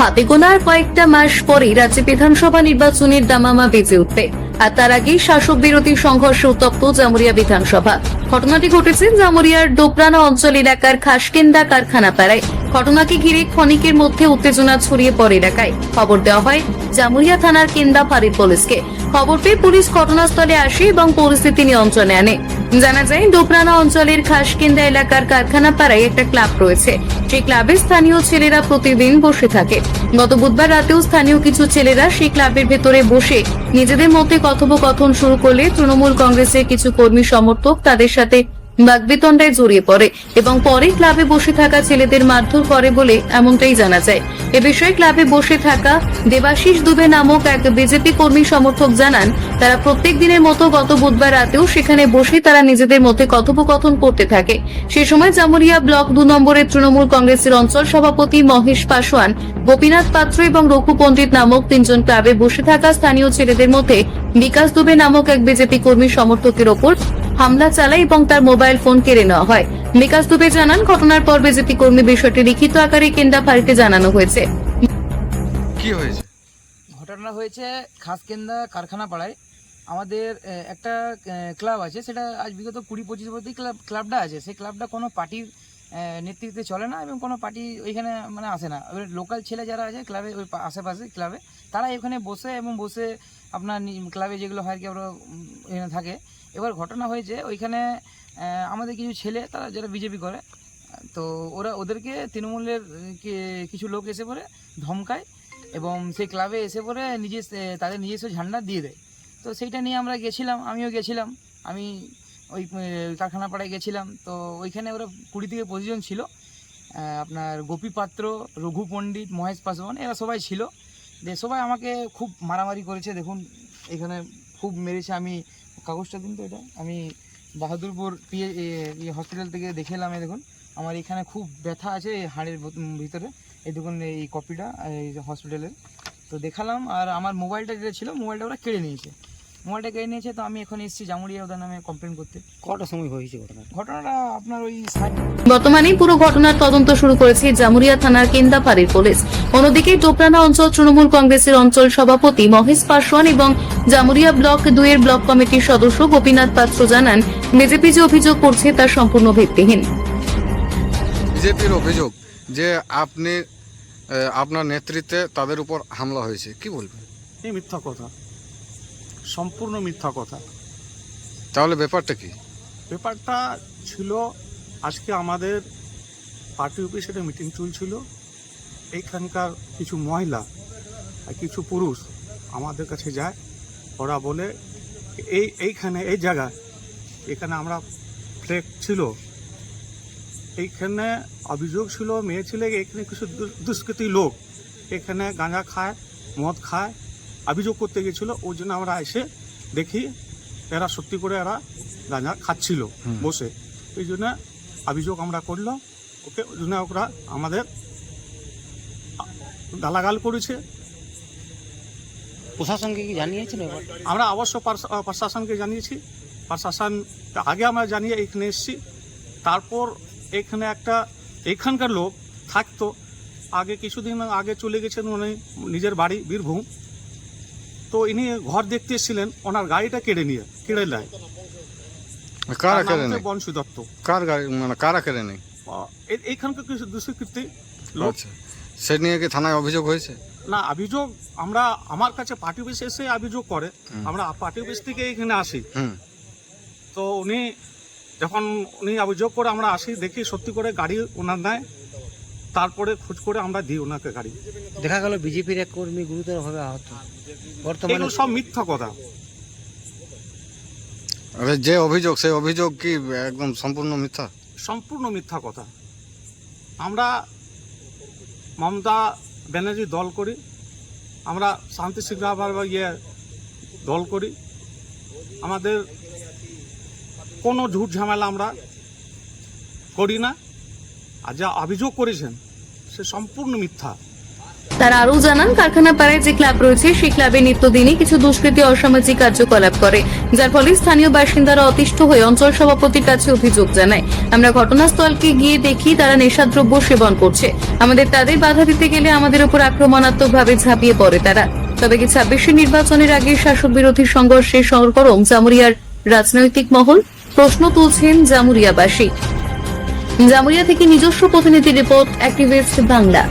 হাতে গোনার কয়েকটা মাস পরেই রাজ্যে বিধানসভা নির্বাচনের দামামা বেজে উঠবে, আর তার আগেই শাসক বিরোধী সংঘর্ষে উত্তপ্ত জামুরিয়া বিধানসভা। ঘটনাটি ঘটেছে জামুরিয়ার ডোপরানা অঞ্চল এলাকার খাসকেন্দা কারখানা পাড়ায়। ঘটনাকে ঘিরে ক্ষণিকের মধ্যে উত্তেজনা ছড়িয়ে পড়ে এলাকায়। খবর দেওয়া হয় জামুরিয়া থানার কেন্দা ফাঁড়ির পুলিশকে। খবর পেয়ে পুলিশ ঘটনাস্থলে আসে এবং পরিস্থিতি নিয়ন্ত্রণে আনে। জানা যায়, ডোপরানা অঞ্চলের খাসকেন্দা এলাকার কারখানা পাড়ায় একটা ক্লাব রয়েছে। সেই ক্লাবে স্থানীয় ছেলেরা প্রতিদিন বসে থাকে। গত বুধবার রাতেও স্থানীয় কিছু ছেলেরা সেই ক্লাবের ভেতরে বসে নিজেদের মধ্যে কথোপকথন শুরু করলে তৃণমূল কংগ্রেসের কিছু কর্মী সমর্থক তাদের সাথে বাগবিতণ্ডায় জড়িয়ে পড়ে এবং পরে ক্লাবে বসে থাকা ছেলেদের মারধর করে বলে এমনটাই জানা যায়। এ বিষয়ে ক্লাবে বসে থাকা দেবাশিস দুবে নামক এক বিজেপি কর্মী সমর্থক জানান, তারা প্রত্যেক দিনের মতো গত বুধবার রাতেও সেখানে বসে তারা নিজেদের মধ্যে কথোপকথন করতে থাকে। সে সময় জামুরিয়া ব্লক 2 নম্বরের তৃণমূল কংগ্রেসের অঞ্চল সভাপতি মহেশ পাসওয়ান, গোপীনাথ পাত্র এবং রঘু পণ্ডিত নামক 3 জন ক্লাবে বসে থাকা স্থানীয় ছেলেদের মধ্যে বিকাশ দুবে নামক এক বিজেপি কর্মী সমর্থকের ওপর হামলা চালায় এবং তার মোবাইল ফোন কেড়ে নেওয়া হয়। বিকাশ দুবে জানান, ঘটনার পর বিজেপি কর্মী বিষয়টি লিখিত আকারে কেন্দা ফাঁড়িতে জানানো হয়েছে। কি হয়েছে? ঘটনা হয়েছে খাসকেন্দা কারখানা পাড়ায়। আমাদের একটা ক্লাব আছে, সেটা আজ বিগত 20-25 বছর ধরে ক্লাবটা আছে। সেই ক্লাবটা কোনো পার্টির নেতৃত্বে চলে না এবং কোনো পার্টি ওইখানে মানে আসে না। এবার লোকাল ছেলে যারা আছে ক্লাবে, ওই আশেপাশে ক্লাবে, তারা এখানে বসে আপনার ক্লাবে যেগুলো হয় কি ওরা এখানে থাকে। এবার ঘটনা হয়েছে ওইখানে আমাদের কিছু ছেলে, তারা যারা বিজেপি করে, তো ওদেরকে তৃণমূলের কিছু লোক এসে পড়ে ধমকায় এবং সেই ক্লাবে এসে পড়ে তাদের নিজস্ব ঝান্ডা দিয়ে দেয়। তো সেইটা নিয়ে আমরা গেছিলাম, আমিও গেছিলাম। আমি ওই কারখানা পাড়ায় গেছিলাম। তো ওইখানে ওরা 20 থেকে 25 জন ছিল। আপনার গোপী পাত্র, রঘু পণ্ডিত, মহেশ পাসওয়ান, এরা সবাই ছিল। সবাই আমাকে খুব মারামারি করেছে। দেখুন এখানে খুব মেরেছে। আমি কাগজটা দিন তো, এটা আমি বাহাদুরপুর হসপিটাল থেকে দেখে এলাম। দেখুন আমার এখানে খুব ব্যথা আছে এই হাড়ের ভিতরে। এই দেখুন এই কপিটা এই হসপিটালের, তো দেখালাম। আর আমার মোবাইলটা যেটা ছিল, মোবাইলটা ওরা কেড়ে নিয়েছে। তো আমি এখন এসেছি জামুরিয়া ওদের নামে কমপ্লেন করতে। কটা সময় হয়েছে ঘটনাটা? আপনার ওই বর্তমানে পুরো ঘটনার তদন্ত শুরু করেছে জামুরিয়া থানার কেন্দা ফাঁড়ির পুলিশ। অন্যদিকে ডোপরানা অঞ্চল তৃণমূল কংগ্রেসের অঞ্চল সভাপতি মহেশ পাসওয়ান এবং জামুরিয়া ব্লক 2 এর ব্লক কমিটির সদস্য গোপীনাথ পাত্র জানান, বিজেপি যে অভিযোগ করছে তা সম্পূর্ণ ভিত্তিহীন। বিজেপির অভিযোগ যে আপনার নেতৃত্বে তাদের উপর হামলা হয়েছে, কি বলবেন? এই মিথ্যা কথা, সম্পূর্ণ মিথ্যা কথা। তাহলে ব্যাপারটা কি? ব্যাপারটা ছিল, আজকে আমাদের পার্টি অফিসে একটা মিটিং চলছিল। এইখানকার কিছু মহিলা আর কিছু পুরুষ আমাদের কাছে যায়। ওরা বলে এইখানে এই জায়গায় এখানে আমরা ফ্ল্যাগ ছিল, এইখানে অভিযোগ ছিল মেয়ে ছেলে এখানে কিছু দুষ্কৃতী লোক এখানে গাঁজা খায়, মদ খায়, অভিযোগ করতে গেছিল। ওই জন্য আমরা এসে দেখি এরা সত্যি করে এরা গাঁজা খাচ্ছিল বসে। এই জন্য অভিযোগ আমরা করলাম। ওকে ওই জন্য ওরা আমাদের গালাগাল করেছে। প্রশাসনকে কি জানিয়েছিল? আমরা অবশ্য প্রশাসনকে জানিয়েছি। প্রশাসন আগে আমরা জানিয়ে এখানে এসেছি। তারপর এখানে এখানকার লোক থাকতো, আগে কিছুদিন আগে চলে গেছেন উনি নিজের বাড়ি বীরভূম। তো ইনি ঘর দেখতে এসেছিলেন, ওনার গাড়িটা কেড়ে নেয়। কারা কেড়ে নেয়? বংশী দত্ত। কার গাড়ি, মানে কারা কেড়ে নেয়? এইখানকার কিছু দুষ্কৃতী লোক। সে নিয়ে কি থানায় অভিযোগ হয়েছে? না, অভিযোগ আমার কাছে পার্টি অফিস এসে অভিযোগ করে। আমরা পার্টি অফিস থেকে এখানে আসি। তো যখন উনি অভিযোগ করে আমরা আসি, দেখি সত্যি করে গাড়ি ওনার নেয়। তারপরে খোঁজ করে আমরা দিই ওনাকে গাড়ি। দেখা গেল বিজেপির এক কর্মী গুরুতরভাবে আহত। এগুলো সব মিথ্যা কথা। যে অভিযোগ, সেই অভিযোগ কি একদম সম্পূর্ণ মিথ্যা? সম্পূর্ণ মিথ্যা কথা। আমরা মমতা ব্যানার্জি দল করি, আমরা শান্তি শৃঙ্খলা দল করি। আমাদের কোনো ঝুট ঝামেলা আমরা করি না। আর যা অভিযোগ করেছেন সে সম্পূর্ণ মিথ্যা। তারা আরও জানান, কারখানা পাড়ায় যে ক্লাব রয়েছে সেই ক্লাবে নিত্যদিনই কিছু দুষ্কৃতী অসামাজিক কার্যকলাপ করে, যার ফলে স্থানীয় বাসিন্দারা অতিষ্ঠ হয়ে অঞ্চল সভাপতির কাছে অভিযোগ জানায়। আমরা ঘটনাস্থলকে গিয়ে দেখি তারা নেশাদ্রব্য সেবন করছে। আমাদের তাদের বাধা দিতে গেলে আমাদের উপর আক্রমণাত্মকভাবে ঝাঁপিয়ে পড়ে তারা। তবে কি 26 নির্বাচনের আগে শাসক বিরোধী সংঘর্ষে সরগরম জামুরিয়ার রাজনৈতিক মহল? প্রশ্ন তুলছেন জামুরিয়াবাসী। জামুরিয়া থেকে নিজস্ব প্রতিনিধি রিপোর্ট, অ্যাক্টিভিস্ট বাংলা।